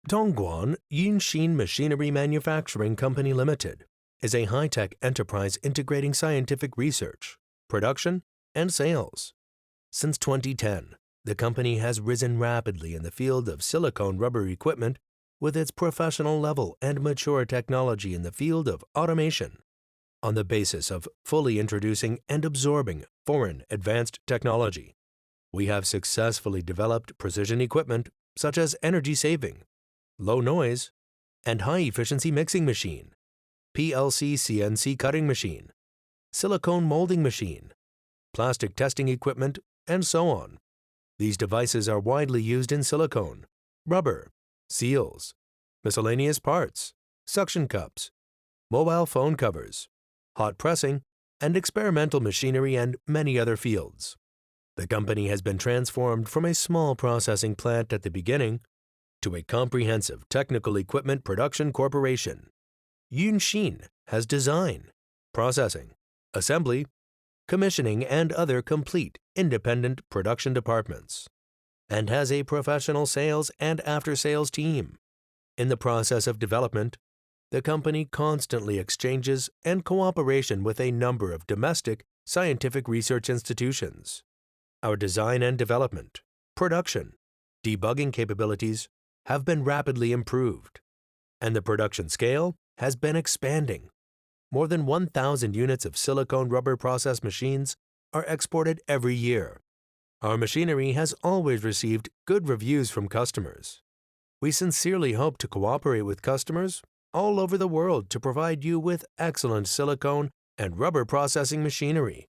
Dongguan Yunxin Machinery Manufacturing Company Limited is a high-tech enterprise integrating scientific research, production, and sales. Since 2010, the company has risen rapidly in the field of silicone rubber equipment with its professional level and mature technology in the field of automation. On the basis of fully introducing and absorbing foreign advanced technology, we have successfully developed precision equipment such as energy-saving, low noise, and high-efficiency mixing machine, PLC CNC cutting machine, silicone molding machine, plastic testing equipment, and so on. These devices are widely used in silicone, rubber, seals, miscellaneous parts, suction cups, mobile phone covers, hot pressing, and experimental machinery and many other fields. The company has been transformed from a small processing plant at the beginning to a comprehensive technical equipment production corporation. Yunxin has design, processing, assembly, commissioning, and other complete independent production departments, and has a professional sales and after-sales team. In the process of development, the company constantly exchanges and cooperation with a number of domestic scientific research institutions. Our design and development, production, debugging capabilities have been rapidly improved, and the production scale has been expanding. More than 1,000 units of silicone rubber process machines are exported every year. Our machinery has always received good reviews from customers. We sincerely hope to cooperate with customers all over the world to provide you with excellent silicone and rubber processing machinery.